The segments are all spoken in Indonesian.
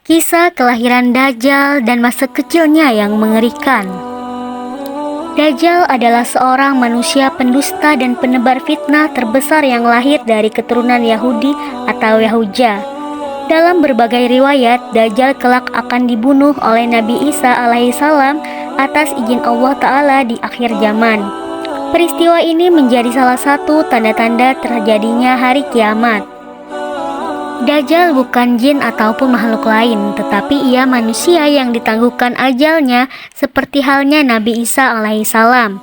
Kisah kelahiran Dajjal dan masa kecilnya yang mengerikan. Dajjal adalah seorang manusia pendusta dan penebar fitnah terbesar yang lahir dari keturunan Yahudi atau Yahuja. Dalam berbagai riwayat, Dajjal kelak akan dibunuh oleh Nabi Isa alaihissalam atas izin Allah Ta'ala di akhir zaman. Peristiwa ini menjadi salah satu tanda-tanda terjadinya hari kiamat. Dajjal bukan jin ataupun makhluk lain, tetapi ia manusia yang ditangguhkan ajalnya seperti halnya Nabi Isa alaihissalam.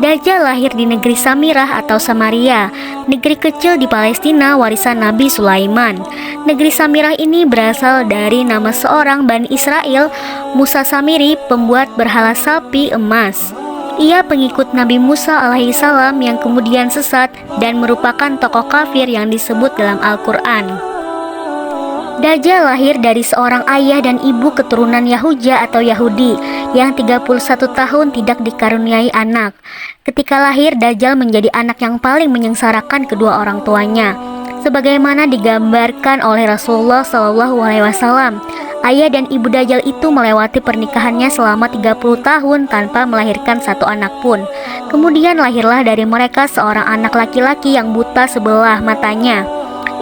Dajjal lahir di negeri Samirah atau Samaria, negeri kecil di Palestina warisan Nabi Sulaiman. Negeri Samirah ini berasal dari nama seorang Bani Israel, Musa Samiri, pembuat berhala sapi emas. Ia pengikut Nabi Musa alaihissalam yang kemudian sesat dan merupakan tokoh kafir yang disebut dalam Al-Quran. Dajjal lahir dari seorang ayah dan ibu keturunan Yahuja atau Yahudi yang 31 tahun tidak dikaruniai anak. Ketika lahir, Dajjal menjadi anak yang paling menyengsarakan kedua orang tuanya. Sebagaimana digambarkan oleh Rasulullah SAW, ayah dan ibu Dajjal itu melewati pernikahannya selama 30 tahun tanpa melahirkan satu anak pun. Kemudian lahirlah dari mereka seorang anak laki-laki yang buta sebelah matanya.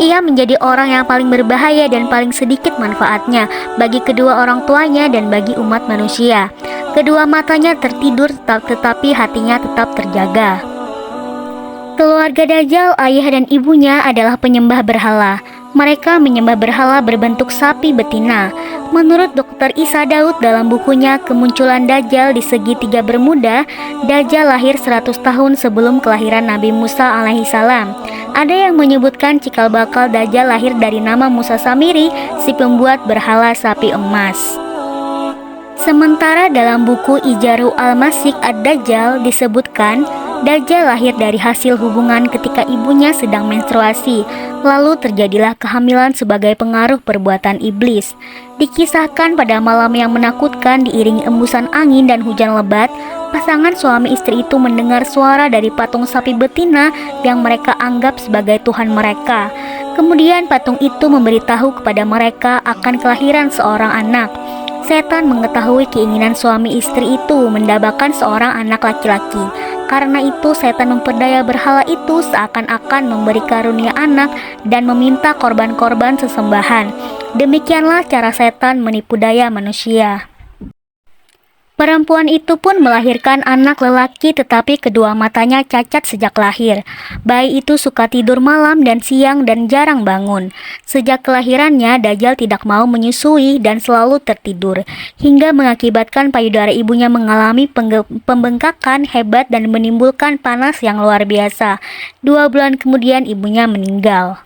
Ia menjadi orang yang paling berbahaya dan paling sedikit manfaatnya bagi kedua orang tuanya dan bagi umat manusia. Kedua matanya tertidur tetapi hatinya tetap terjaga. Keluarga Dajjal, ayah dan ibunya adalah penyembah berhala. Mereka menyembah berhala berbentuk sapi betina. Menurut Dr. Isa Daud dalam bukunya Kemunculan Dajjal di Segitiga Bermuda, Dajjal lahir 100 tahun sebelum kelahiran Nabi Musa alaihissalam. Ada yang menyebutkan cikal bakal Dajjal lahir dari nama Musa Samiri, si pembuat berhala sapi emas. Sementara dalam buku Ijaru Al-Masih Ad-Dajjal disebutkan, Dajjal lahir dari hasil hubungan ketika ibunya sedang menstruasi. Lalu terjadilah kehamilan sebagai pengaruh perbuatan iblis. Dikisahkan pada malam yang menakutkan diiringi embusan angin dan hujan lebat, pasangan suami istri itu mendengar suara dari patung sapi betina yang mereka anggap sebagai Tuhan mereka. Kemudian patung itu memberitahu kepada mereka akan kelahiran seorang anak. Setan mengetahui keinginan suami istri itu mendambakan seorang anak laki-laki. Karena itu setan memperdaya berhala itu seakan-akan memberi karunia anak dan meminta korban-korban sesembahan. Demikianlah cara setan menipu daya manusia. Perempuan itu pun melahirkan anak lelaki tetapi kedua matanya cacat sejak lahir. Bayi itu suka tidur malam dan siang dan jarang bangun. Sejak kelahirannya, Dajjal tidak mau menyusui dan selalu tertidur, hingga mengakibatkan payudara ibunya mengalami pembengkakan hebat dan menimbulkan panas yang luar biasa. 2 bulan kemudian ibunya meninggal.